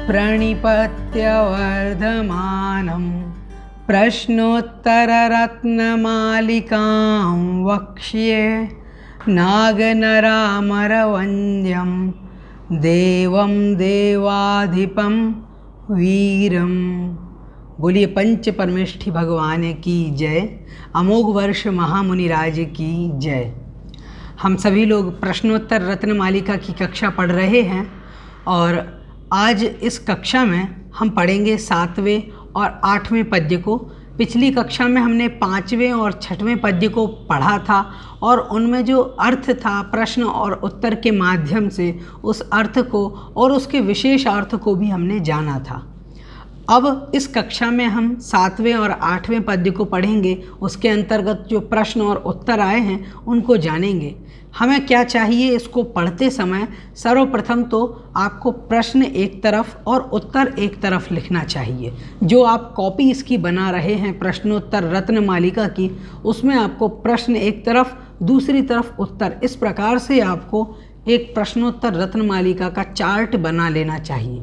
प्रणिपत्य वर्धमानं प्रश्नोत्तररत्नमालिकां वक्ष्ये नागनरामरवन्द्यं देवं देवाधिपं वीरम। बोलिए पंच परमेष्ठी भगवान की जय। अमोघ वर्ष महामुनिराज की जय। हम सभी लोग प्रश्नोत्तर रत्नमालिका की कक्षा पढ़ रहे हैं और आज इस कक्षा में हम पढ़ेंगे 7वें और 8वें पद्य को। पिछली कक्षा में हमने 5वें और 6वें पद्य को पढ़ा था और उनमें जो अर्थ था प्रश्न और उत्तर के माध्यम से उस अर्थ को और उसके विशेष अर्थ को भी हमने जाना था। अब इस कक्षा में हम 7वें और 8वें पद्य को पढ़ेंगे। उसके अंतर्गत जो प्रश्न और उत्तर आए हैं उनको जानेंगे। हमें क्या चाहिए इसको पढ़ते समय? सर्वप्रथम तो आपको प्रश्न एक तरफ और उत्तर एक तरफ लिखना चाहिए। जो आप कॉपी इसकी बना रहे हैं प्रश्नोत्तर रत्नमालिका की, उसमें आपको प्रश्न एक तरफ दूसरी तरफ उत्तर, इस प्रकार से आपको एक प्रश्नोत्तर रत्नमालिका का चार्ट बना लेना चाहिए।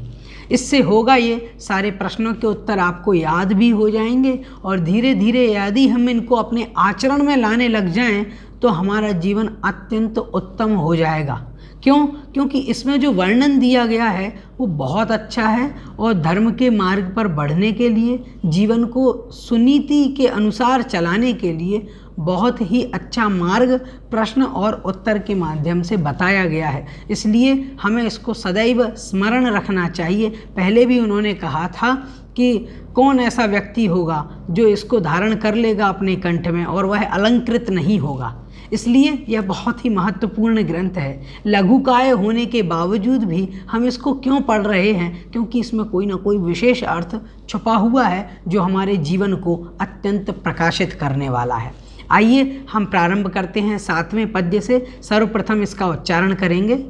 इससे होगा ये सारे प्रश्नों के उत्तर आपको याद भी हो जाएंगे और धीरे धीरे यदि हम इनको अपने आचरण में लाने लग जाएं तो हमारा जीवन अत्यंत उत्तम हो जाएगा। क्यों? क्योंकि इसमें जो वर्णन दिया गया है वो बहुत अच्छा है और धर्म के मार्ग पर बढ़ने के लिए, जीवन को सुनीति के अनुसार चलाने के लिए बहुत ही अच्छा मार्ग प्रश्न और उत्तर के माध्यम से बताया गया है। इसलिए हमें इसको सदैव स्मरण रखना चाहिए। पहले भी उन्होंने कहा था कि कौन ऐसा व्यक्ति होगा जो इसको धारण कर लेगा अपने कंठ में और वह अलंकृत नहीं होगा। इसलिए यह बहुत ही महत्वपूर्ण ग्रंथ है। लघुकाय होने के बावजूद भी हम इसको क्यों पढ़ रहे हैं? क्योंकि इसमें कोई ना कोई विशेष अर्थ छुपा हुआ है जो हमारे जीवन को अत्यंत प्रकाशित करने वाला है। आइए हम प्रारंभ करते हैं 7वें पद्य से। सर्वप्रथम इसका उच्चारण करेंगे।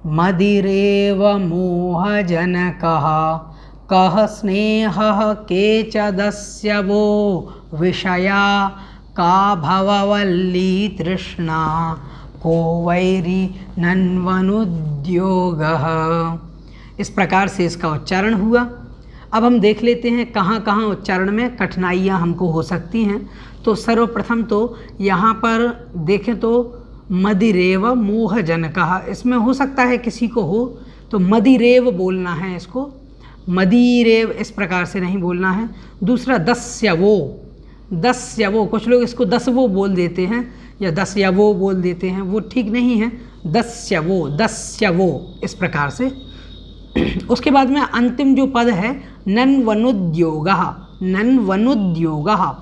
मदिरेव मोहजनकः कः स्नेहः के च दस्यवो विषया का भववल्ली तृष्णा को वैरी नन्वनुद्योगः। इस प्रकार से इसका उच्चारण हुआ। अब हम देख लेते हैं कहाँ कहाँ उच्चारण में कठिनाइयाँ हमको हो सकती हैं। तो सर्वप्रथम तो यहाँ पर देखें तो मदिरेव मोहजनकः, इसमें हो सकता है किसी को हो तो मदिरेव बोलना है, इसको मदिरेव इस प्रकार से नहीं बोलना है। दूसरा दस्यवो, दस्यवो, कुछ लोग इसको दसवो बोल देते हैं या दस्यवो बोल देते हैं, वो ठीक नहीं है। दस्यवो, दस्यवो इस प्रकार से। उसके बाद में अंतिम जो पद है नन्वनुद्योगः, नन्वनुद्योगः,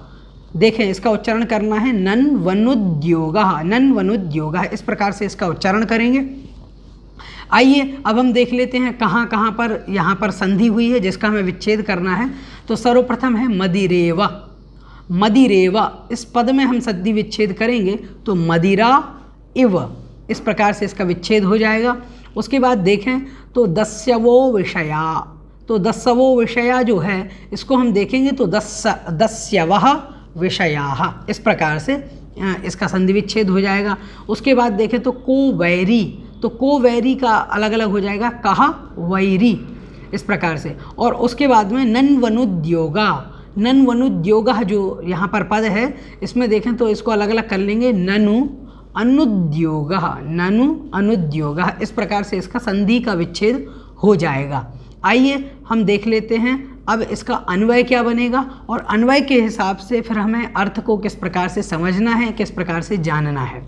देखें इसका उच्चारण करना है नन्वनुद्योगः, नन्वनुद्योगः इस प्रकार से इसका उच्चारण करेंगे। आइए अब हम देख लेते हैं कहाँ कहाँ पर यहाँ पर संधि हुई है जिसका हमें विच्छेद करना है। तो सर्वप्रथम है मदिरेव, मदिरेव इस पद में हम संधि विच्छेद करेंगे तो मदिरा इव, इस प्रकार से इसका विच्छेद हो जाएगा। उसके बाद देखें तो दस्यवो विषया, तो दस्यवो विषया जो है इसको हम देखेंगे तो दस्यवः विषयाः, इस प्रकार से इसका संधि विच्छेद हो जाएगा। उसके बाद देखें तो को वैरी, तो को वैरी का अलग अलग हो जाएगा कहा वैरी, इस प्रकार से। और उसके बाद में नन्वनुद्योगा, नन्वनुद्योगः जो यहाँ पर पद है इसमें देखें तो इसको अलग अलग कर लेंगे ननु अनुद्योगः, ननु अनुद्योगः इस प्रकार से इसका संधि का विच्छेद हो जाएगा। आइए हम देख लेते हैं अब इसका अन्वय क्या बनेगा और अन्वय के हिसाब से फिर हमें अर्थ को किस प्रकार से समझना है, किस प्रकार से जानना है।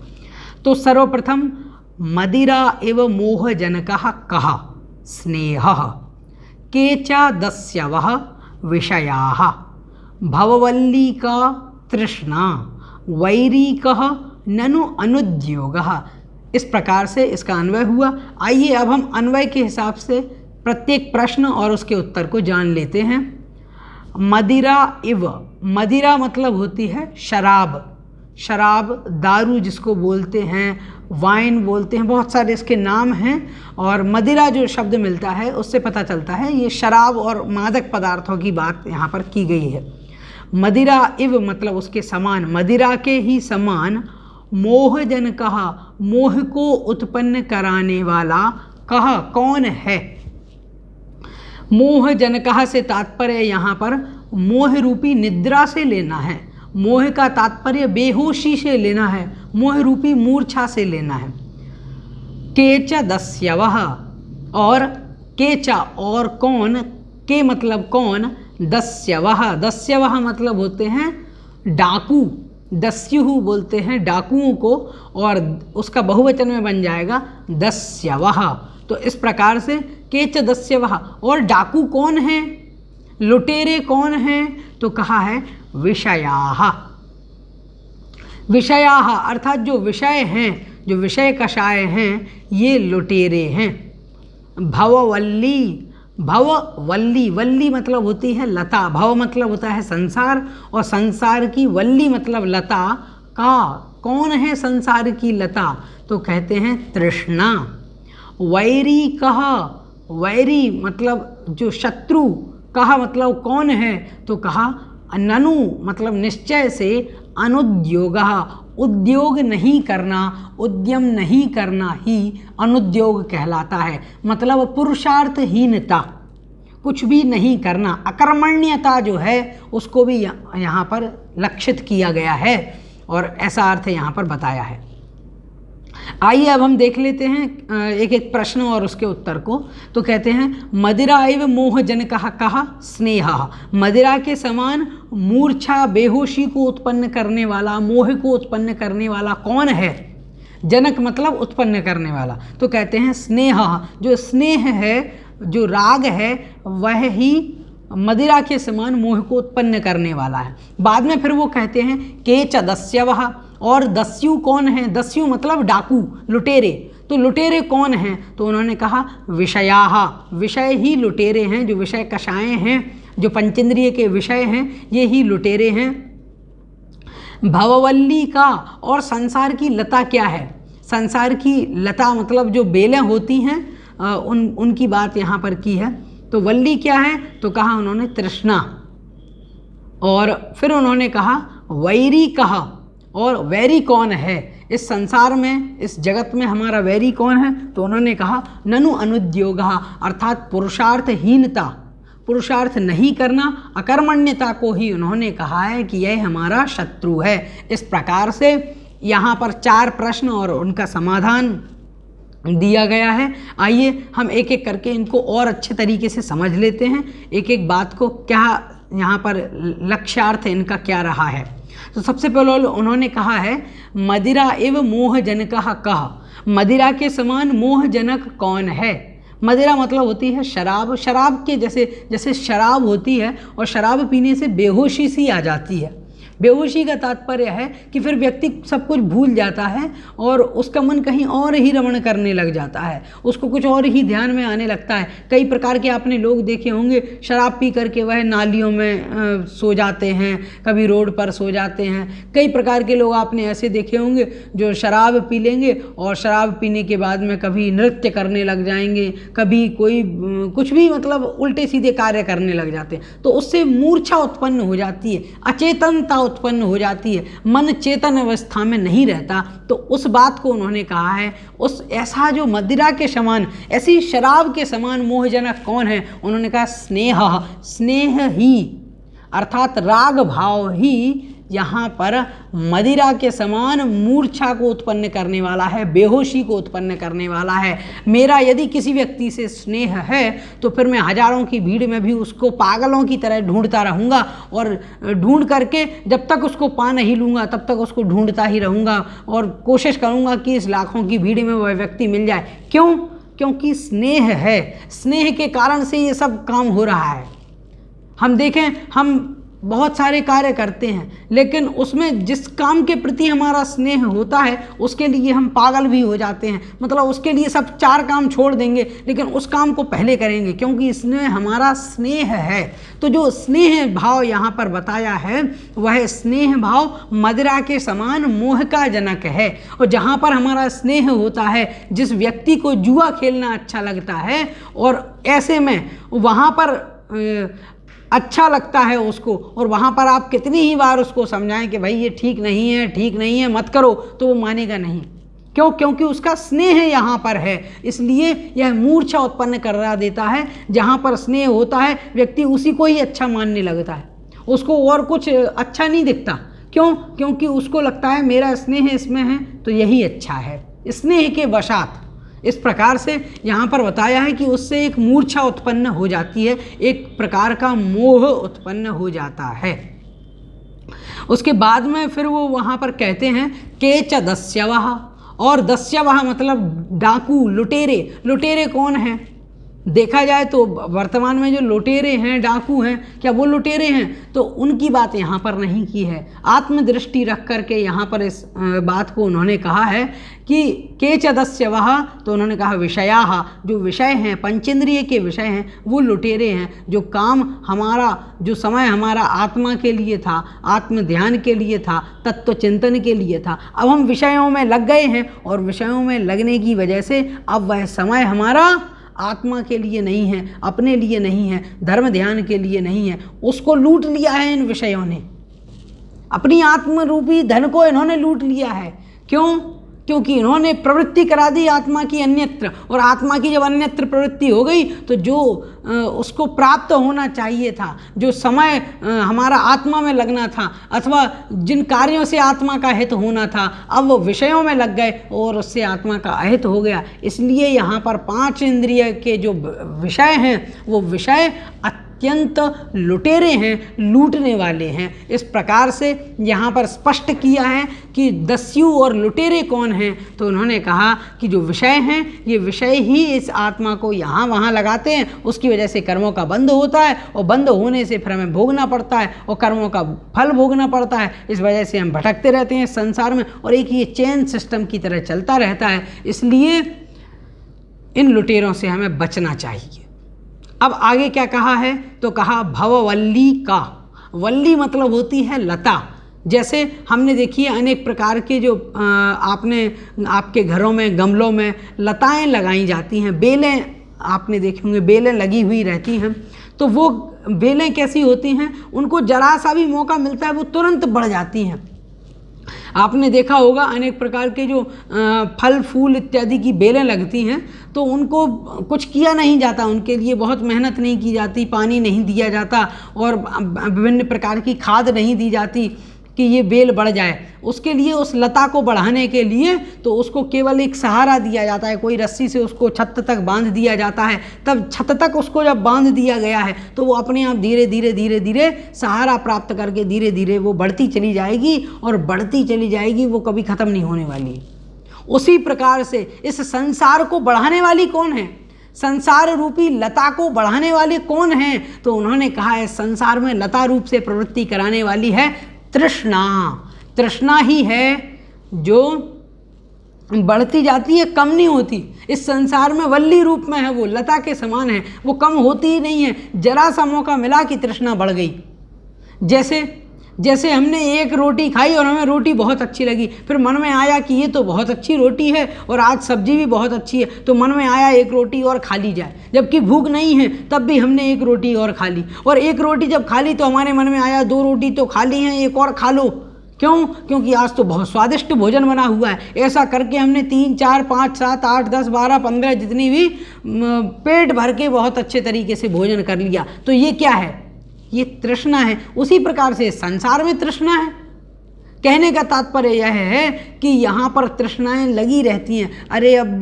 तो सर्वप्रथम मदिरा एव मोहजनकः कः स्नेहः के च दस्यवः विषयाः भववल्लीका तृष्णा वैरीकः ननु अनुद्योगः, इस प्रकार से इसका अन्वय हुआ। आइए अब हम अन्वय के हिसाब से प्रत्येक प्रश्न और उसके उत्तर को जान लेते हैं। मदिरा इव, मदिरा मतलब होती है शराब, शराब दारू जिसको बोलते हैं, वाइन बोलते हैं, बहुत सारे इसके नाम हैं। और मदिरा जो शब्द मिलता है उससे पता चलता है ये शराब और मादक पदार्थों की बात यहाँ पर की गई है। मदिरा इव मतलब उसके समान, मदिरा के ही समान, मोहजनकः मोह को उत्पन्न कराने वाला, कह कौन है। मोहजनकः से तात्पर्य यहाँ पर मोह रूपी निद्रा से लेना है, मोह का तात्पर्य बेहोशी से लेना है, मोह रूपी मूर्छा से लेना है। केच दस्यवः और केचा और कौन, के मतलब कौन, दस्यवः दस्यवः मतलब होते हैं डाकू, दस्युः बोलते हैं डाकुओं को, और उसका बहुवचन में बन जाएगा दस्यवः। तो इस प्रकार से केच दस्यवः, और डाकू कौन है, लुटेरे कौन हैं, तो कहा है विषयाः। विषयाः अर्थात जो विषय हैं, जो विषय कषाय हैं, ये लुटेरे हैं। भववल्ली, भववल्ली, वल्ली मतलब होती है लता, भव मतलब होता है संसार, और संसार की वल्ली मतलब लता का, कौन है संसार की लता, तो कहते हैं तृष्णा। वैरी कह, वैरी मतलब जो शत्रु, कहा मतलब कौन है, तो कहा ननु मतलब निश्चय से, अनुद्योगः उद्योग नहीं करना, उद्यम नहीं करना ही अनुद्योग कहलाता है। मतलब पुरुषार्थहीनता, कुछ भी नहीं करना, अकर्मण्यता जो है उसको भी यहाँ पर लक्षित किया गया है, और ऐसा अर्थ यहाँ पर बताया है। आइए अब हम देख लेते हैं एक एक प्रश्न और उसके उत्तर को। तो कहते हैं मदिरा एव मोहजनकः कः स्नेहः, मदिरा के समान मूर्छा बेहोशी को उत्पन्न करने वाला, मोह को उत्पन्न करने वाला कौन है। जनक मतलब उत्पन्न करने वाला, तो कहते हैं स्नेहः, जो स्नेह है, जो राग है, वह ही मदिरा के समान मोह को उत्पन्न करने वाला है। बाद में फिर वो कहते हैं केच दस्यवः, और दस्यु कौन है, दस्यु मतलब डाकू, लुटेरे, तो लुटेरे कौन हैं, तो उन्होंने कहा विषयाः, विषय ही लुटेरे हैं, जो विषय कषाय हैं, जो पंचेंद्रिय के विषय हैं, ये ही लुटेरे हैं। भववल्ली का, और संसार की लता क्या है, संसार की लता मतलब जो बेलें होती हैं, उनकी बात यहाँ पर की है। तो वल्ली क्या है, तो कहा उन्होंने तृष्णा। और फिर उन्होंने कहा वैरी कहा, और वैरी कौन है इस संसार में, इस जगत में हमारा वैरी कौन है, तो उन्होंने कहा ननु अनुद्योगः अर्थात पुरुषार्थहीनता, पुरुषार्थ नहीं करना, अकर्मण्यता को ही उन्होंने कहा है कि यह हमारा शत्रु है। इस प्रकार से यहाँ पर 4 प्रश्न और उनका समाधान दिया गया है। आइए हम एक एक करके इनको और अच्छे तरीके से समझ लेते हैं, एक एक बात को, क्या यहाँ पर लक्ष्यार्थ इनका क्या रहा है। तो सबसे पहले उन्होंने कहा है मदिरा एव मोहजनकः कः, मदिरा के समान मोहजनक कौन है। मदिरा मतलब होती है शराब, शराब के जैसे शराब होती है और शराब पीने से बेहोशी सी आ जाती है। बेहोशी का तात्पर्य है कि फिर व्यक्ति सब कुछ भूल जाता है और उसका मन कहीं और ही रमण करने लग जाता है, उसको कुछ और ही ध्यान में आने लगता है। कई प्रकार के आपने लोग देखे होंगे, शराब पी करके वह नालियों में सो जाते हैं, कभी रोड पर सो जाते हैं। कई प्रकार के लोग आपने ऐसे देखे होंगे जो शराब पी लेंगे और शराब पीने के बाद में कभी नृत्य करने लग जाएंगे, कभी कोई कुछ भी मतलब उल्टे सीधे कार्य करने लग जाते हैं। तो उससे मूर्छा उत्पन्न हो जाती है, अचेतनता उत्पन्न हो जाती है, मन चेतन अवस्था में नहीं रहता। तो उस बात को उन्होंने कहा है, उस ऐसा जो मदिरा के समान, ऐसी शराब के समान मोहजनक कौन है, उन्होंने कहा स्नेह, स्नेह ही अर्थात राग भाव ही यहाँ पर मदिरा के समान मूर्छा को उत्पन्न करने वाला है, बेहोशी को उत्पन्न करने वाला है। मेरा यदि किसी व्यक्ति से स्नेह है तो फिर मैं हजारों की भीड़ में भी उसको पागलों की तरह ढूंढता रहूँगा और ढूंढ करके जब तक उसको पा नहीं लूँगा तब तक उसको ढूंढता ही रहूँगा और कोशिश करूँगा कि इस लाखों की भीड़ में वह व्यक्ति मिल जाए। क्यों? क्योंकि स्नेह है, स्नेह के कारण से ये सब काम हो रहा है। हम देखें, हम बहुत सारे कार्य करते हैं लेकिन उसमें जिस काम के प्रति हमारा स्नेह होता है उसके लिए हम पागल भी हो जाते हैं। मतलब उसके लिए सब 4 काम छोड़ देंगे लेकिन उस काम को पहले करेंगे क्योंकि इसमें हमारा स्नेह है। तो जो स्नेह भाव यहाँ पर बताया है वह स्नेह भाव मदिरा के समान मोह का जनक है। और जहाँ पर हमारा स्नेह होता है, जिस व्यक्ति को जुआ खेलना अच्छा लगता है और ऐसे में वहाँ पर अच्छा लगता है उसको, और वहाँ पर आप कितनी ही बार उसको समझाएं कि भाई ये ठीक नहीं है, ठीक नहीं है, मत करो, तो वो मानेगा नहीं। क्यों? क्योंकि उसका स्नेह यहाँ पर है, इसलिए यह मूर्छा उत्पन्न करा देता है। जहाँ पर स्नेह होता है व्यक्ति उसी को ही अच्छा मानने लगता है, उसको और कुछ अच्छा नहीं दिखता। क्यों? क्योंकि उसको लगता है मेरा स्नेह इसमें है तो यही अच्छा है, स्नेह के वशात। इस प्रकार से यहाँ पर बताया है कि उससे एक मूर्छा उत्पन्न हो जाती है, एक प्रकार का मोह उत्पन्न हो जाता है। उसके बाद में फिर वो वहाँ पर कहते हैं केच दस्यवः, और दस्यवः मतलब डाकू, लुटेरे। लुटेरे कौन हैं? देखा जाए तो वर्तमान में जो लुटेरे हैं, डाकू हैं, क्या वो लुटेरे हैं? तो उनकी बात यहाँ पर नहीं की है। आत्मदृष्टि रख करके यहाँ पर इस बात को उन्होंने कहा है कि केच दस्यवः, तो उन्होंने कहा विषयाः, जो विषय हैं, पंचेंद्रिय के विषय हैं, वो लुटेरे हैं। जो काम हमारा, जो समय हमारा आत्मा के लिए था, आत्म ध्यान के लिए था, तत्व चिंतन के लिए था, अब हम विषयों में लग गए हैं, और विषयों में लगने की वजह से अब वह समय हमारा आत्मा के लिए नहीं है, अपने लिए नहीं है, धर्म ध्यान के लिए नहीं है, उसको लूट लिया है इन विषयों ने। अपनी आत्म रूपी धन को इन्होंने लूट लिया है। क्यों? क्योंकि इन्होंने प्रवृत्ति करा दी आत्मा की अन्यत्र, और आत्मा की जब अन्यत्र प्रवृत्ति हो गई तो जो उसको प्राप्त होना चाहिए था, जो समय हमारा आत्मा में लगना था, अथवा जिन कार्यों से आत्मा का हित होना था, अब वो विषयों में लग गए और उससे आत्मा का अहित हो गया। इसलिए यहाँ पर 5 इंद्रिय के जो विषय हैं वो विषय अत्यंत लुटेरे हैं, लूटने वाले हैं। इस प्रकार से यहाँ पर स्पष्ट किया है कि दस्यु और लुटेरे कौन हैं। तो उन्होंने कहा कि जो विषय हैं ये विषय ही इस आत्मा को यहाँ वहाँ लगाते हैं, उसकी वजह से कर्मों का बंध होता है, और बंध होने से फिर हमें भोगना पड़ता है, और कर्मों का फल भोगना पड़ता है। इस वजह से हम भटकते रहते हैं संसार में, और एक ये चेन सिस्टम की तरह चलता रहता है। इसलिए इन लुटेरों से हमें बचना चाहिए। अब आगे क्या कहा है? तो कहा भववल्ली का। वल्ली मतलब होती है लता। जैसे हमने देखिए अनेक प्रकार के जो आपके घरों में गमलों में लताएं लगाई जाती हैं, बेलें आपने देखे होंगे, बेलें लगी हुई रहती हैं। तो वो बेलें कैसी होती हैं? उनको जरा सा भी मौका मिलता है वो तुरंत बढ़ जाती हैं। आपने देखा होगा अनेक प्रकार के जो फल फूल इत्यादि की बेलें लगती हैं, तो उनको कुछ किया नहीं जाता, उनके लिए बहुत मेहनत नहीं की जाती, पानी नहीं दिया जाता, और विभिन्न प्रकार की खाद नहीं दी जाती कि ये बेल बढ़ जाए। उसके लिए, उस लता को बढ़ाने के लिए तो उसको केवल एक सहारा दिया जाता है, कोई रस्सी से उसको छत तक बांध दिया जाता है। तब छत तक उसको जब बांध दिया गया है तो वो अपने आप धीरे धीरे धीरे धीरे सहारा प्राप्त करके धीरे धीरे वो बढ़ती चली जाएगी, और बढ़ती चली जाएगी, वो कभी ख़त्म नहीं होने वाली। उसी प्रकार से इस संसार को बढ़ाने वाली कौन है? संसार रूपी लता को बढ़ाने वाले कौन हैं? तो उन्होंने कहा है संसार में लता रूप से प्रवृत्ति कराने वाली है तृष्णा। तृष्णा ही है जो बढ़ती जाती है, कम नहीं होती। इस संसार में वल्ली रूप में है, वो लता के समान है, वो कम होती ही नहीं है। जरा सा मौका मिला कि तृष्णा बढ़ गई। जैसे हमने एक रोटी खाई और हमें रोटी बहुत अच्छी लगी, फिर मन में आया कि ये तो बहुत अच्छी रोटी है और आज सब्जी भी बहुत अच्छी है, तो मन में आया एक रोटी और खा ली जाए, जबकि भूख नहीं है तब भी हमने एक रोटी और खा ली। और एक रोटी जब खा ली तो हमारे मन में आया 2 रोटी तो खा ली हैं, एक और खा लो। क्यों? क्योंकि आज तो बहुत स्वादिष्ट भोजन बना हुआ है। ऐसा करके हमने 3, 4, 5, 7, 8, 10, 12, 15 जितनी भी पेट भर के बहुत अच्छे तरीके से भोजन कर लिया। तो ये क्या है? ये तृष्णा है। उसी प्रकार से संसार में तृष्णा है। कहने का तात्पर्य यह है कि यहाँ पर तृष्णाएं लगी रहती हैं। अरे अब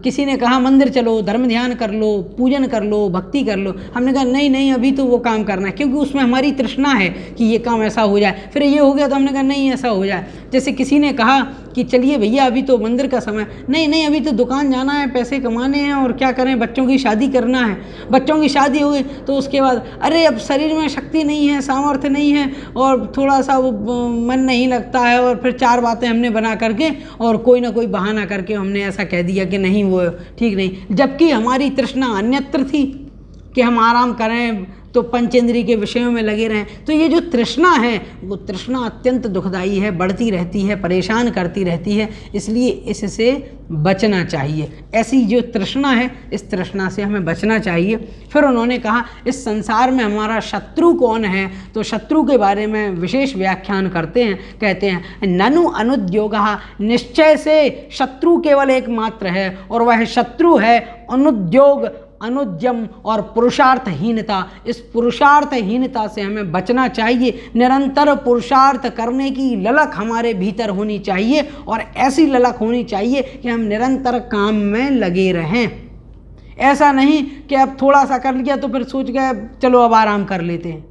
किसी ने कहा मंदिर चलो, धर्म ध्यान कर लो, पूजन कर लो, भक्ति कर लो। हमने कहा नहीं नहीं, अभी तो वो काम करना है, क्योंकि उसमें हमारी तृष्णा है कि ये काम ऐसा हो जाए। फिर ये हो गया तो हमने कहा नहीं ऐसा हो जाए। जैसे किसी ने कहा कि चलिए भैया अभी तो मंदिर का समय, नहीं नहीं अभी तो दुकान जाना है, पैसे कमाने हैं, और क्या करें, बच्चों की शादी करना है। बच्चों की शादी हो गई तो उसके बाद अरे अब शरीर में शक्ति नहीं है, सामर्थ्य नहीं है, और थोड़ा सा वो मन नहीं लगता है, और फिर 4 बातें हमने बना करके और कोई ना कोई बहाना करके हमने ऐसा कह दिया कि नहीं वो ठीक नहीं, जबकि हमारी तृष्णा अन्यत्र थी कि हम आराम करें, तो पंचेंद्रिय के विषयों में लगे रहें। तो ये जो तृष्णा है वो तृष्णा अत्यंत दुखदाई है, बढ़ती रहती है, परेशान करती रहती है, इसलिए इससे बचना चाहिए। ऐसी जो तृष्णा है इस तृष्णा से हमें बचना चाहिए। फिर उन्होंने कहा इस संसार में हमारा शत्रु कौन है, तो शत्रु के बारे में विशेष व्याख्यान करते हैं। कहते हैं ननु अनुद्योगः, निश्चय से शत्रु केवल एकमात्र है और वह शत्रु है अनुद्योग, अनुद्यम और पुरुषार्थहीनता। इस पुरुषार्थहीनता से हमें बचना चाहिए। निरंतर पुरुषार्थ करने की ललक हमारे भीतर होनी चाहिए और ऐसी ललक होनी चाहिए कि हम निरंतर काम में लगे रहें। ऐसा नहीं कि अब थोड़ा सा कर लिया तो फिर सोच गए चलो अब आराम कर लेते हैं,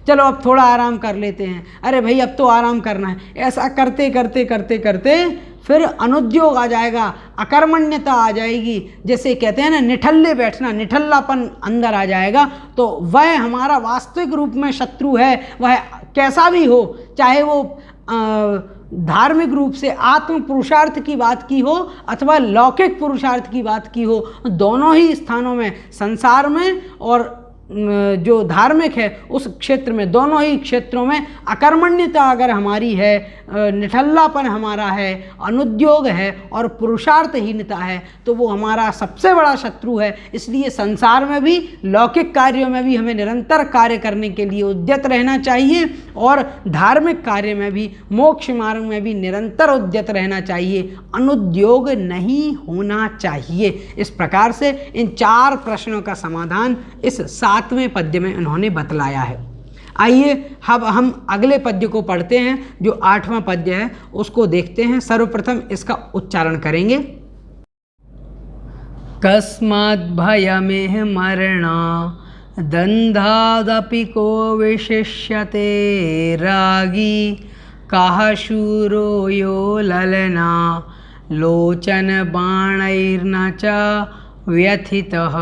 चलो अब थोड़ा आराम कर लेते हैं, अरे भाई अब तो आराम करना है। ऐसा करते करते करते करते फिर अनुद्योग आ जाएगा, अकर्मण्यता आ जाएगी। जैसे कहते हैं ना निठल्ले बैठना, निठल्लापन अंदर आ जाएगा। तो वह हमारा वास्तविक रूप में शत्रु है। वह कैसा भी हो, चाहे वो धार्मिक रूप से आत्म पुरुषार्थ की बात की हो अथवा लौकिक पुरुषार्थ की बात की हो, दोनों ही स्थानों में, संसार में और जो धार्मिक है उस क्षेत्र में, दोनों ही क्षेत्रों में अकर्मण्यता अगर हमारी है, निठल्लापन हमारा है, अनुद्योग है और पुरुषार्थहीनता है, तो वो हमारा सबसे बड़ा शत्रु है। इसलिए संसार में भी, लौकिक कार्यों में भी हमें निरंतर कार्य करने के लिए उद्यत रहना चाहिए और धार्मिक कार्य में भी, मोक्ष मार्ग में भी निरंतर उद्यत रहना चाहिए। अनुद्योग नहीं होना चाहिए। इस प्रकार से इन 4 प्रश्नों का समाधान इस 7वें पद्य में उन्होंने बतलाया है। आइए अब हम अगले पद्य को पढ़ते हैं, जो 8वां पद्य है उसको देखते हैं। सर्वप्रथम इसका उच्चारण करेंगे। कस्माद् भयमेह मरणा दंधादपि को विशिष्यते रागी कः शूरो यो ललना लोचन बाणैर्न च व्यथितः।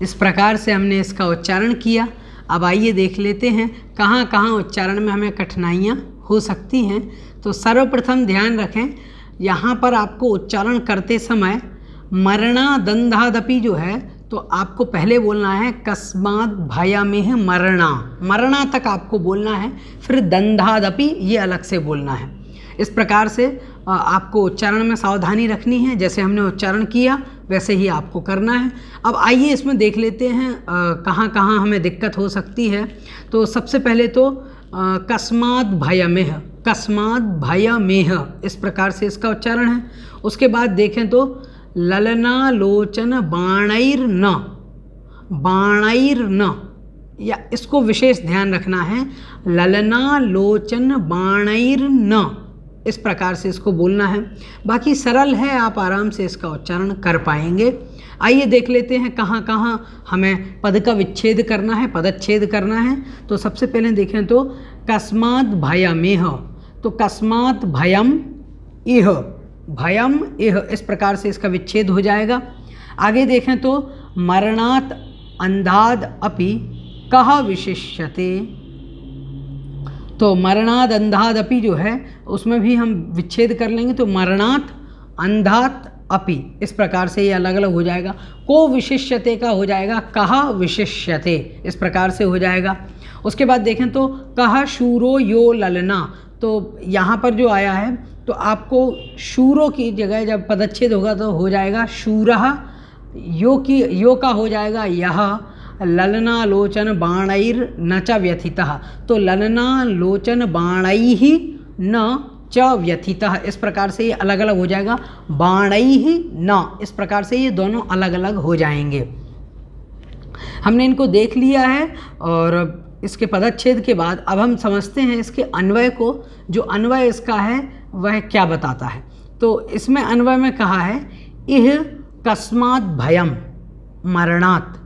इस प्रकार से हमने इसका उच्चारण किया। अब आइए देख लेते हैं कहाँ कहाँ उच्चारण में हमें कठिनाइयाँ हो सकती हैं। तो सर्वप्रथम ध्यान रखें, यहाँ पर आपको उच्चारण करते समय मरणा दंधादपि जो है तो आपको पहले बोलना है कस्मात् भयमेह मरणा, मरणा तक आपको बोलना है, फिर दंधादपि ये अलग से बोलना है। इस प्रकार से आपको उच्चारण में सावधानी रखनी है। जैसे हमने उच्चारण किया वैसे ही आपको करना है। अब आइए इसमें देख लेते हैं कहाँ कहाँ हमें दिक्कत हो सकती है। तो सबसे पहले तो कस्मात् भयमेह, कस्मात् भयमेह इस प्रकार से इसका उच्चारण है। उसके बाद देखें तो ललना लोचन बाणैर्न, बाणैर्न, या इसको विशेष ध्यान रखना है, ललना लोचन बाणैर्न, इस प्रकार से इसको बोलना है। बाकी सरल है, आप आराम से इसका उच्चारण कर पाएंगे। आइए देख लेते हैं कहाँ कहाँ हमें पद का विच्छेद करना है, पदच्छेद करना है। तो सबसे पहले देखें तो कस्मात् भयमेह, तो कस्मात् भयम इह, भयम इह, इस प्रकार से इसका विच्छेद हो जाएगा। आगे देखें तो मरणात् अंधाद् अपि कः विशिष्यते, तो मरणात् अंधाद् अपि जो है उसमें भी हम विच्छेद कर लेंगे। तो मरणात् अंधात् अपि इस प्रकार से ये अलग अलग हो जाएगा। को विशिष्यते का हो जाएगा कः विशिष्यते, इस प्रकार से हो जाएगा। उसके बाद देखें तो कः शूरो यो ललना, तो यहाँ पर जो आया है तो आपको शूरों की जगह जब पदच्छेद होगा तो हो जाएगा शूरः, यो की यो का हो जाएगा यह, ललना लोचन बाणैर न च व्यथितः, तो ललना लोचन बाणैः न च व्यथितः, इस प्रकार से ये अलग अलग हो जाएगा। बाणैः न, इस प्रकार से ये दोनों अलग अलग हो जाएंगे। हमने इनको देख लिया है और इसके पदच्छेद के बाद अब हम समझते हैं इसके अन्वय को। जो अन्वय इसका है वह क्या बताता है। तो इसमें अन्वय में कहा है इह कस्मात् भयम मरणात्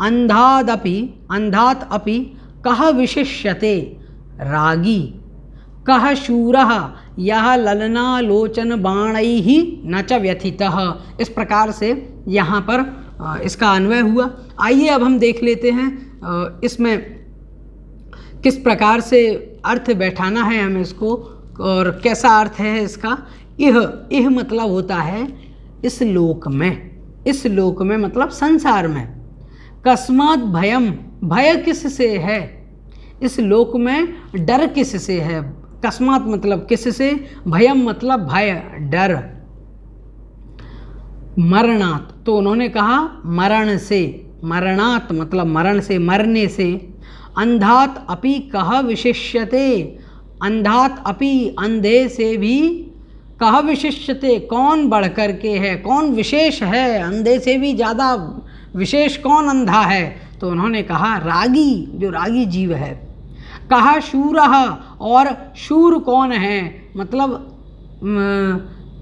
अंधादपि, अंधात् अपि कः विशिष्यते रागी कः शूरः यः ललना लोचन बाणैः न च व्यथितः, इस प्रकार से यहाँ पर इसका अन्वय हुआ। आइए अब हम देख लेते हैं इसमें किस प्रकार से अर्थ बैठाना है हमें इसको और कैसा अर्थ है इसका। इह मतलब होता है इस लोक में, इस लोक में मतलब संसार में। कस्मात् भयम, भय किससे है, इस लोक में डर किससे है। कस्मात् मतलब किससे, भयम मतलब भय डर। मरणात् तो उन्होंने कहा मरण से, मरणात् मतलब मरण से, मरने से। अंधात अपि कह विशिष्यते, अंधात अपि अंधे से भी, कह विशिष्यते कौन बढ़ कर के है, कौन विशेष है, अंधे से भी ज़्यादा विशेष कौन अंधा है। तो उन्होंने कहा रागी, जो रागी जीव है। कहा शूरः, और शूर कौन है, मतलब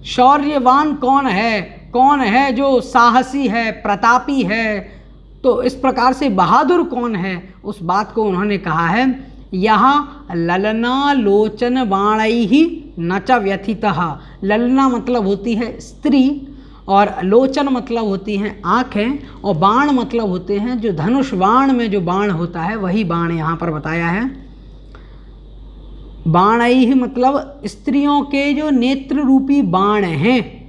शौर्यवान कौन है जो साहसी है, प्रतापी है। तो इस प्रकार से बहादुर कौन है, उस बात को उन्होंने कहा है। यहाँ ललना लोचन बाणैहि न च व्यथितः, ललना मतलब होती है स्त्री, और लोचन मतलब होती हैं आँखें, और बाण मतलब होते हैं जो धनुष बाण में जो बाण होता है वही बाण यहाँ पर बताया है। बाणैहि मतलब स्त्रियों के जो नेत्र रूपी बाण हैं,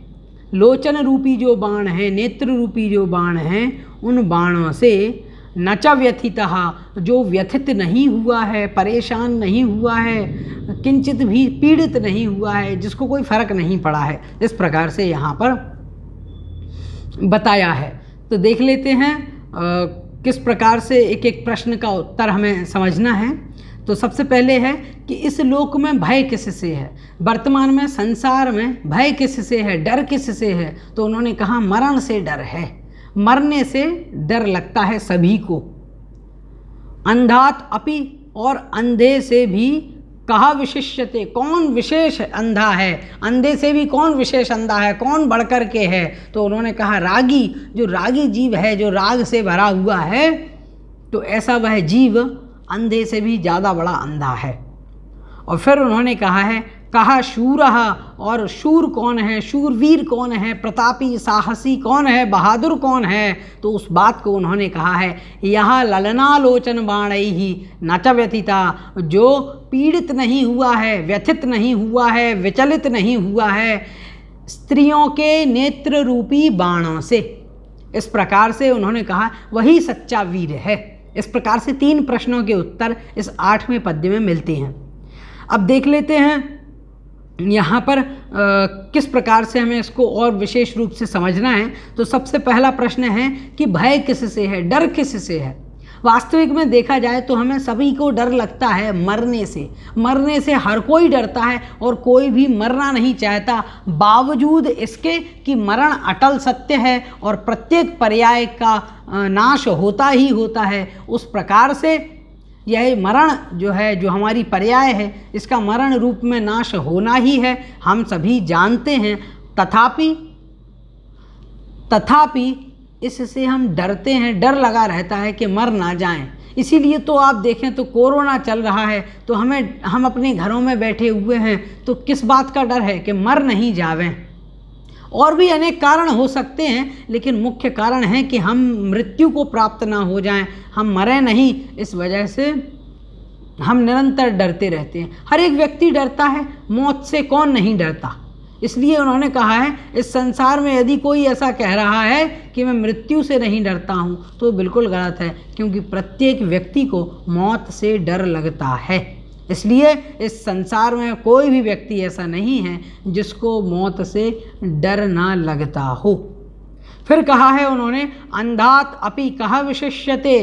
लोचन रूपी जो बाण है, नेत्र रूपी जो बाण हैं, उन बाणों से न च व्यथितः, जो व्यथित नहीं हुआ है, परेशान नहीं हुआ है, किंचित भी पीड़ित नहीं हुआ है, जिसको कोई फर्क नहीं पड़ा है, इस प्रकार से यहाँ पर बताया है। तो देख लेते हैं किस प्रकार से एक एक प्रश्न का उत्तर हमें समझना है। तो सबसे पहले है कि इस लोक में भय किससे है, वर्तमान में संसार में भय किससे है, डर किससे है। तो उन्होंने कहा मरण से डर है, मरने से डर लगता है सभी को। अंधात अपि, और अंधे से भी, कहा विशिष्यते कौन विशेष अंधा है, अंधे से भी कौन विशेष अंधा है, कौन बढ़कर के है। तो उन्होंने कहा रागी, जो रागी जीव है, जो राग से भरा हुआ है, तो ऐसा वह जीव अंधे से भी ज़्यादा बड़ा अंधा है। और फिर उन्होंने कहा है कहा शूरः, और शूर कौन है, शूरवीर कौन है, प्रतापी साहसी कौन है, बहादुर कौन है। तो उस बात को उन्होंने कहा है यहाँ ललनालोचन बाणैहि न च व्यथिता, जो पीड़ित नहीं हुआ है, व्यथित नहीं हुआ है, विचलित नहीं हुआ है स्त्रियों के नेत्र रूपी बाणों से। इस प्रकार से उन्होंने कहा वही सच्चा वीर है। इस प्रकार से 3 प्रश्नों के उत्तर इस 8वें पद्य में मिलते हैं। अब देख लेते हैं यहाँ पर किस प्रकार से हमें इसको और विशेष रूप से समझना है। तो सबसे पहला प्रश्न है कि भय किससे है, डर किससे है। वास्तविक में देखा जाए तो हमें सभी को डर लगता है मरने से, मरने से हर कोई डरता है और कोई भी मरना नहीं चाहता, बावजूद इसके कि मरण अटल सत्य है और प्रत्येक पर्याय का नाश होता ही होता है। उस प्रकार से यह मरण जो है, जो हमारी पर्याय है, इसका मरण रूप में नाश होना ही है, हम सभी जानते हैं। तथापि इससे हम डरते हैं, डर लगा रहता है कि मर ना जाएं। इसीलिए तो आप देखें तो कोरोना चल रहा है तो हम अपने घरों में बैठे हुए हैं तो किस बात का डर है कि मर नहीं जावें। और भी अनेक कारण हो सकते हैं, लेकिन मुख्य कारण है कि हम मृत्यु को प्राप्त ना हो जाएं, हम मरें नहीं। इस वजह से हम निरंतर डरते रहते हैं। हर एक व्यक्ति डरता है, मौत से कौन नहीं डरता। इसलिए उन्होंने कहा है इस संसार में यदि कोई ऐसा कह रहा है कि मैं मृत्यु से नहीं डरता हूँ तो बिल्कुल गलत है, क्योंकि प्रत्येक व्यक्ति को मौत से डर लगता है। इसलिए इस संसार में कोई भी व्यक्ति ऐसा नहीं है जिसको मौत से डर ना लगता हो। फिर कहा है उन्होंने अंधात अपि कह विशिष्यते,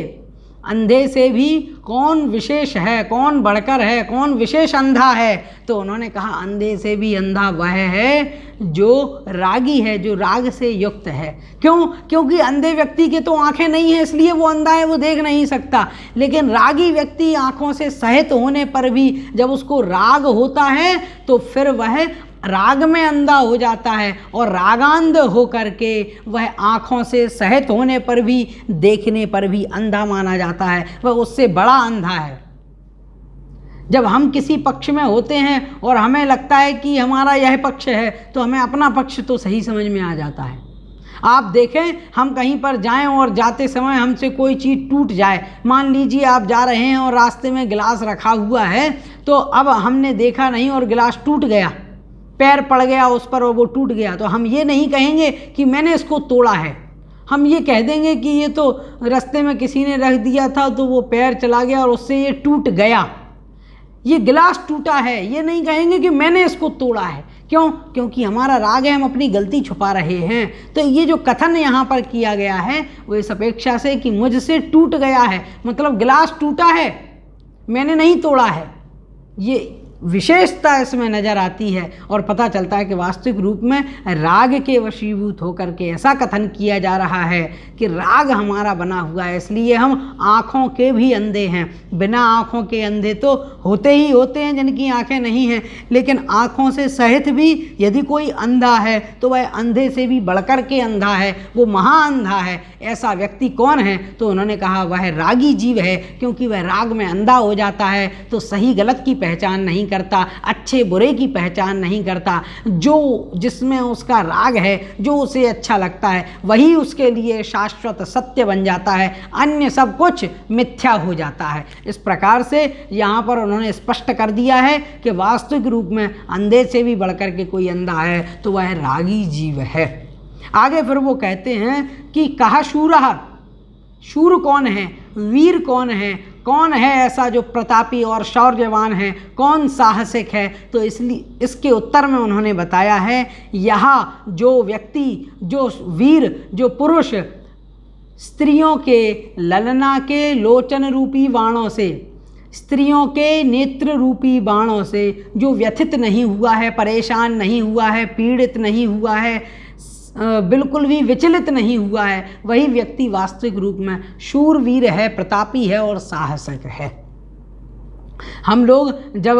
अंधे से भी कौन विशेष है, कौन बढ़कर है, कौन विशेष अंधा है। तो उन्होंने कहा अंधे से भी अंधा वह है जो रागी है, जो राग से युक्त है। क्यों? क्योंकि अंधे व्यक्ति के तो आंखें नहीं है, इसलिए वो अंधा है, वो देख नहीं सकता। लेकिन रागी व्यक्ति आंखों से सहित होने पर भी जब उसको राग होता है तो फिर वह राग में अंधा हो जाता है, और रागांध हो करके वह आँखों से सहित होने पर भी, देखने पर भी अंधा माना जाता है। वह उससे बड़ा अंधा है। जब हम किसी पक्ष में होते हैं और हमें लगता है कि हमारा यह पक्ष है तो हमें अपना पक्ष तो सही समझ में आ जाता है। आप देखें, हम कहीं पर जाएं और जाते समय हमसे कोई चीज़ टूट जाए, मान लीजिए आप जा रहे हैं और रास्ते में गिलास रखा हुआ है, तो अब हमने देखा नहीं और गिलास टूट गया, पैर पड़ गया उस पर और वो टूट गया, तो हम ये नहीं कहेंगे कि मैंने इसको तोड़ा है, हम ये कह देंगे कि ये तो रास्ते में किसी ने रख दिया था तो वो पैर चला गया और उससे ये टूट गया, ये गिलास टूटा है, ये नहीं कहेंगे कि मैंने इसको तोड़ा है। क्यों? क्योंकि हमारा राग है, हम अपनी गलती छुपा रहे हैं। तो ये जो कथन यहाँ पर किया गया है वो इस अपेक्षा से कि मुझसे टूट गया है, मतलब गिलास टूटा है, मैंने नहीं तोड़ा है, ये विशेषता इसमें नज़र आती है। और पता चलता है कि वास्तविक रूप में राग के वशीभूत होकर के ऐसा कथन किया जा रहा है कि राग हमारा बना हुआ है, इसलिए हम आँखों के भी अंधे हैं। बिना आँखों के अंधे तो होते ही होते हैं जिनकी आँखें नहीं हैं, लेकिन आँखों से सहित भी यदि कोई अंधा है तो वह अंधे से भी बढ़कर के अंधा है, वो महाअंधा है। ऐसा व्यक्ति कौन है? तो उन्होंने कहा वह रागी जीव है, क्योंकि वह राग में अंधा हो जाता है तो सही गलत की पहचान नहीं करता, अच्छे बुरे की पहचान नहीं करता। जो जिसमें उसका राग है, जो उसे अच्छा लगता है, वही उसके लिए शाश्वत सत्य बन जाता है, अन्य सब कुछ मिथ्या हो जाता है। इस प्रकार से यहाँ पर उन्होंने स्पष्ट कर दिया है कि वास्तविक रूप में अंधे से भी बढ़कर के कोई अंधा है तो वह रागी जीव है। आगे फिर वो कहते हैं कि कहा शूरः, शूर कौन है, वीर कौन है, कौन है ऐसा जो प्रतापी और शौर्यवान है, कौन साहसिक है? तो इसलिए इसके उत्तर में उन्होंने बताया है, यहाँ जो व्यक्ति, जो वीर, जो पुरुष स्त्रियों के ललना के लोचन रूपी बाणों से, स्त्रियों के नेत्र रूपी बाणों से जो व्यथित नहीं हुआ है, परेशान नहीं हुआ है, पीड़ित नहीं हुआ है, बिल्कुल भी विचलित नहीं हुआ है, वही व्यक्ति वास्तविक रूप में शूरवीर है, प्रतापी है और साहसिक है। हम लोग जब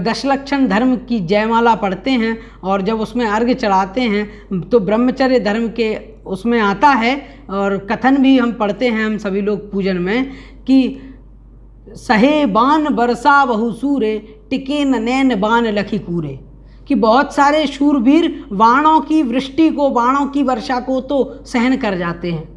दशलक्षण धर्म की जयमाला पढ़ते हैं और जब उसमें अर्घ्य चढ़ाते हैं तो ब्रह्मचर्य धर्म के उसमें आता है और कथन भी हम पढ़ते हैं हम सभी लोग पूजन में कि सहे बान बरसा बहु सूरे, टिके न नैन बान लखी कूरे, कि बहुत सारे शूरवीर बाणों की वृष्टि को, बाणों की वर्षा को तो सहन कर जाते हैं,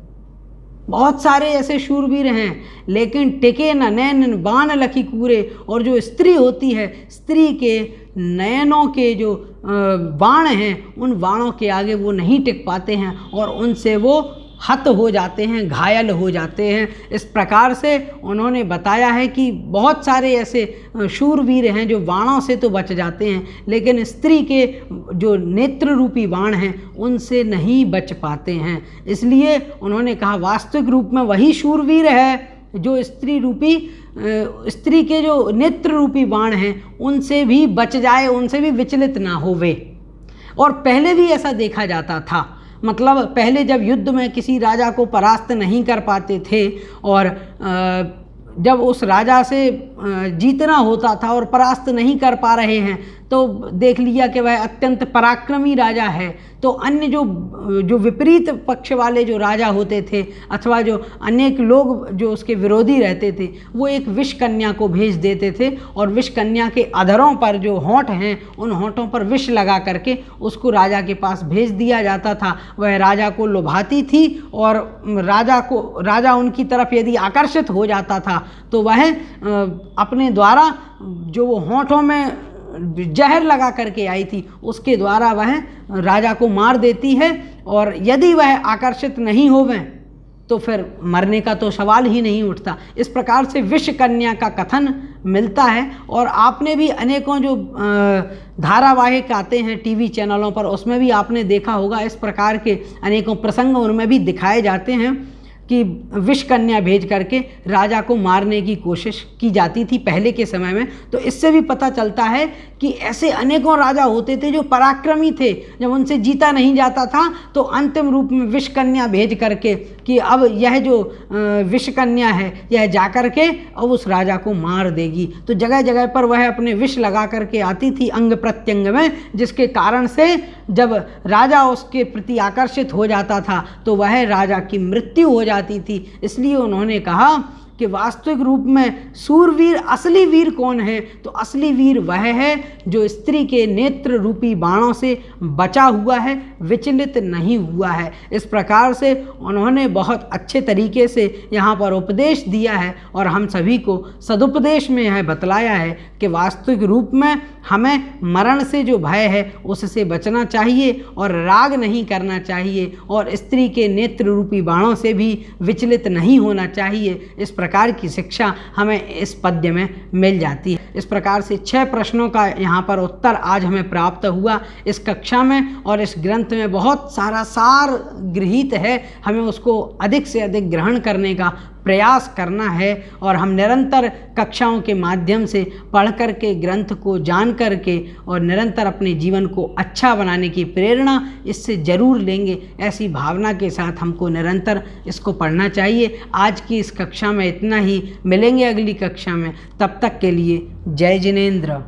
बहुत सारे ऐसे शूरवीर हैं, लेकिन टिके न नैन बाण लखी कूरे, और जो स्त्री होती है, स्त्री के नयनों के जो बाण हैं उन बाणों के आगे वो नहीं टिक पाते हैं और उनसे वो हत हो जाते हैं, घायल हो जाते हैं। इस प्रकार से उन्होंने बताया है कि बहुत सारे ऐसे शूरवीर हैं जो बाणों से तो बच जाते हैं, लेकिन स्त्री के जो नेत्र रूपी बाण हैं उनसे नहीं बच पाते हैं। इसलिए उन्होंने कहा वास्तविक रूप में वही शूरवीर है जो स्त्री के जो नेत्र रूपी बाण हैं उनसे भी बच जाए, उनसे भी विचलित ना होवे। और पहले भी ऐसा देखा जाता था, मतलब पहले जब युद्ध में किसी राजा को परास्त नहीं कर पाते थे और जब उस राजा से जीतना होता था और परास्त नहीं कर पा रहे हैं तो देख लिया कि वह अत्यंत पराक्रमी राजा है, तो अन्य जो विपरीत पक्ष वाले जो राजा होते थे अथवा जो अनेक लोग जो उसके विरोधी रहते थे वो एक विष कन्या को भेज देते थे और विष कन्या के अधरों पर जो होंठ हैं उन होंठों पर विष लगा करके उसको राजा के पास भेज दिया जाता था। वह राजा को लुभाती थी और राजा उनकी तरफ यदि आकर्षित हो जाता था तो वह अपने द्वारा जो वो होंठों में जहर लगा करके आई थी उसके द्वारा वह राजा को मार देती है, और यदि वह आकर्षित नहीं होवें तो फिर मरने का तो सवाल ही नहीं उठता। इस प्रकार से विष कन्या का कथन मिलता है और आपने भी अनेकों जो धारावाहिक आते हैं टीवी चैनलों पर उसमें भी आपने देखा होगा, इस प्रकार के अनेकों प्रसंग उनमें भी दिखाए जाते हैं कि विष कन्या भेज करके राजा को मारने की कोशिश की जाती थी पहले के समय में। तो इससे भी पता चलता है कि ऐसे अनेकों राजा होते थे जो पराक्रमी थे, जब उनसे जीता नहीं जाता था तो अंतिम रूप में विष कन्या भेज करके कि अब यह जो विष कन्या है यह जा कर के अब उस राजा को मार देगी। तो जगह जगह पर वह अपने विष लगा करके आती थी अंग प्रत्यंग में, जिसके कारण से जब राजा उसके प्रति आकर्षित हो जाता था तो वह राजा की मृत्यु हो जाती थी। इसलिए उन्होंने कहा कि वास्तविक रूप में सूरवीर, असली वीर कौन है? तो असली वीर वह है जो स्त्री के नेत्र रूपी बाणों से बचा हुआ है, विचलित नहीं हुआ है। इस प्रकार से उन्होंने बहुत अच्छे तरीके से यहाँ पर उपदेश दिया है और हम सभी को सदुपदेश में यह बतलाया है कि वास्तविक रूप में हमें मरण से जो भय है उससे बचना चाहिए और राग नहीं करना चाहिए और स्त्री के नेत्र रूपी बाणों से भी विचलित नहीं होना चाहिए। इस प्रकार की शिक्षा हमें इस पद्य में मिल जाती है। इस प्रकार से 6 प्रश्नों का यहाँ पर उत्तर आज हमें प्राप्त हुआ इस कक्षा में, और इस ग्रंथ में बहुत सारा सार गृहीत है, हमें उसको अधिक से अधिक ग्रहण करने का प्रयास करना है और हम निरंतर कक्षाओं के माध्यम से पढ़ कर के ग्रंथ को जान कर के और निरंतर अपने जीवन को अच्छा बनाने की प्रेरणा इससे ज़रूर लेंगे। ऐसी भावना के साथ हमको निरंतर इसको पढ़ना चाहिए। आज की इस कक्षा में इतना ही, मिलेंगे अगली कक्षा में, तब तक के लिए जय जिनेंद्र।